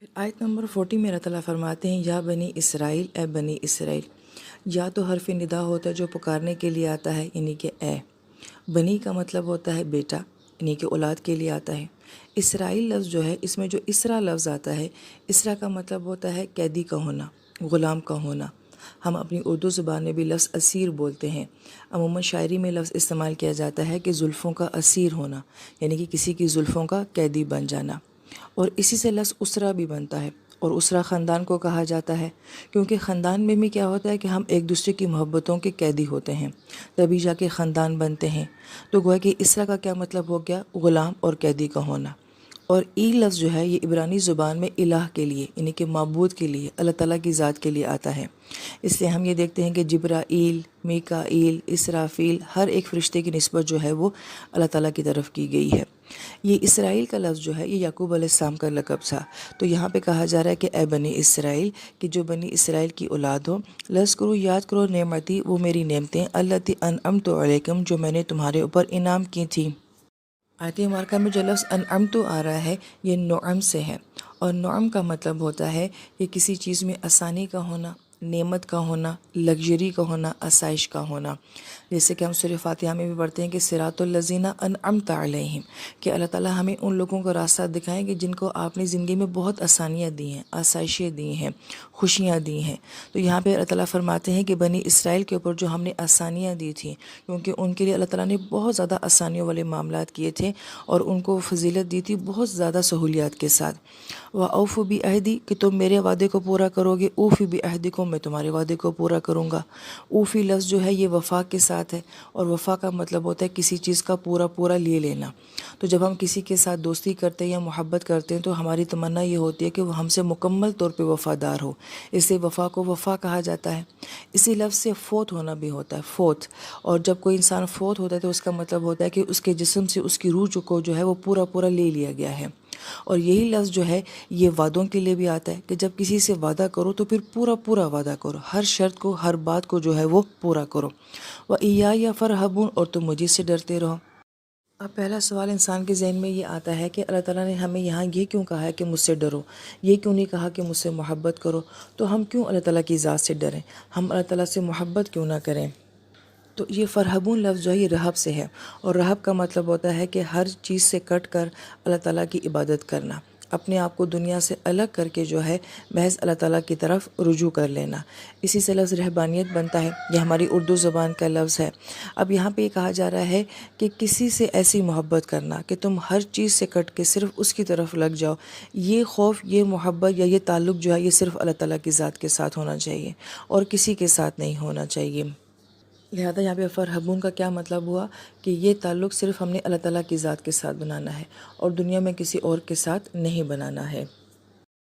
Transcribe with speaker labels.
Speaker 1: پھر آیت نمبر 40 میں اللہ تعالیٰ فرماتے ہیں یا بنی اسرائیل، اے بنی اسرائیل۔ یا تو حرف ندا ہوتا ہے جو پکارنے کے لیے آتا ہے، یعنی کہ اے۔ بنی کا مطلب ہوتا ہے بیٹا، یعنی کہ اولاد کے لیے آتا ہے۔ اسرائیل لفظ جو ہے، اس میں جو اسرا لفظ آتا ہے، اسرا کا مطلب ہوتا ہے قیدی کا ہونا، غلام کا ہونا۔ ہم اپنی اردو زبان میں بھی لفظ اسیر بولتے ہیں۔ عموماً شاعری میں لفظ استعمال کیا جاتا ہے کہ زلفوں کا اسیر ہونا، یعنی کہ کسی کی زلفوں کا قیدی بن جانا۔ اور اسی سے لفظ اسرا بھی بنتا ہے، اور اسرا خاندان کو کہا جاتا ہے، کیونکہ خاندان میں بھی کیا ہوتا ہے کہ ہم ایک دوسرے کی محبتوں کے قیدی ہوتے ہیں، تبھی جا کے خاندان بنتے ہیں۔ تو گویا کہ اسرا کا کیا مطلب ہو گیا؟ غلام اور قیدی کا ہونا۔ اور ای لفظ جو ہے یہ عبرانی زبان میں الہ کے لیے، یعنی کہ معبود کے لیے، اللہ تعالیٰ کی ذات کے لیے آتا ہے۔ اس لیے ہم یہ دیکھتے ہیں کہ جبرائیل، میکائیل، اسرافیل، ہر ایک فرشتے کی نسبت جو ہے وہ اللہ تعالیٰ کی طرف کی گئی ہے۔ یہ اسرائیل کا لفظ جو ہے یہ یعقوب علیہ السلام کا لقب تھا۔ تو یہاں پہ کہا جا رہا ہے کہ اے بنی اسرائیل، کہ جو بنی اسرائیل کی اولاد ہو، لذکروا یاد کرو نعمتی، وہ میری نعمتیں، التی انعمت علیکم، جو میں نے تمہارے اوپر انعام کی تھی۔ آیت مبارکہ میں جو لفظ انعمت آ رہا ہے یہ نعم سے ہے، اور نعم کا مطلب ہوتا ہے کہ کسی چیز میں آسانی کا ہونا، نعمت کا ہونا، لگژری کا ہونا، آسائش کا ہونا۔ جیسے کہ ہم سورہ فاتحہ میں بھی پڑھتے ہیں کہ صراط الذین انعمت علیہم، کہ اللہ تعالیٰ ہمیں ان لوگوں کا راستہ دکھائیں کہ جن کو آپ نے زندگی میں بہت آسانیاں دی ہیں، آسائشیں دی ہیں، خوشیاں دی ہیں۔ تو یہاں پہ اللہ تعالیٰ فرماتے ہیں کہ بنی اسرائیل کے اوپر جو ہم نے آسانیاں دی تھیں، کیونکہ ان کے لیے اللہ تعالیٰ نے بہت زیادہ آسانیوں والے معاملات کیے تھے، اور ان کو فضیلت دی تھی بہت زیادہ سہولیات کے ساتھ۔ وَأَوْفُوا بِعَہْدِی، کہ تم میرے وعدے کو پورا کرو گے، اوفی بعہدکم، میں تمہارے وعدے کو پورا کروں گا۔ اوفی لفظ جو ہے یہ وفا کے ساتھ ہے، اور وفا کا مطلب ہوتا ہے کسی چیز کا پورا پورا لے لینا۔ تو جب ہم کسی کے ساتھ دوستی کرتے ہیں یا محبت کرتے ہیں تو ہماری تمنا یہ ہوتی ہے کہ وہ ہم سے مکمل طور پہ وفادار ہو، اس لیے وفا کو وفا کہا جاتا ہے۔ اسی لفظ سے فوت ہونا بھی ہوتا ہے، فوت۔ اور جب کوئی انسان فوت ہوتا ہے تو اس کا مطلب ہوتا ہے کہ اس کے جسم سے اس کی روح کو جو ہے وہ پورا پورا لے لیا گیا ہے۔ اور یہی لفظ جو ہے یہ وعدوں کے لیے بھی آتا ہے کہ جب کسی سے وعدہ کرو تو پھر پورا پورا وعدہ کرو، ہر شرط کو، ہر بات کو جو ہے وہ پورا کرو۔ وَإِيَّايَ فَارْهَبُونِ، اور تم مجھے سے ڈرتے رہو۔ اب پہلا سوال انسان کے ذہن میں یہ آتا ہے کہ اللہ تعالیٰ نے ہمیں یہاں یہ کیوں کہا ہے کہ مجھ سے ڈرو، یہ کیوں نہیں کہا کہ مجھ سے محبت کرو؟ تو ہم کیوں اللہ تعالیٰ کی ذات سے ڈریں؟ ہم اللہ تعالیٰ سے محبت کیوں نہ کریں؟ تو یہ فرحبون لفظ جو ہے یہ رہب سے ہے، اور رہب کا مطلب ہوتا ہے کہ ہر چیز سے کٹ کر اللہ تعالیٰ کی عبادت کرنا، اپنے آپ کو دنیا سے الگ کر کے جو ہے محض اللہ تعالیٰ کی طرف رجوع کر لینا۔ اسی سے لفظ رہبانیت بنتا ہے، یہ ہماری اردو زبان کا لفظ ہے۔ اب یہاں پہ یہ کہا جا رہا ہے کہ کسی سے ایسی محبت کرنا کہ تم ہر چیز سے کٹ کے صرف اس کی طرف لگ جاؤ، یہ خوف، یہ محبت یا یہ تعلق جو ہے یہ صرف اللہ تعالیٰ کی ذات کے ساتھ ہونا چاہیے، اور کسی کے ساتھ نہیں ہونا چاہیے۔ لہذا یہاں پہ فرحبون کا کیا مطلب ہوا کہ یہ تعلق صرف ہم نے اللہ تعالیٰ کی ذات کے ساتھ بنانا ہے، اور دنیا میں کسی اور کے ساتھ نہیں بنانا ہے۔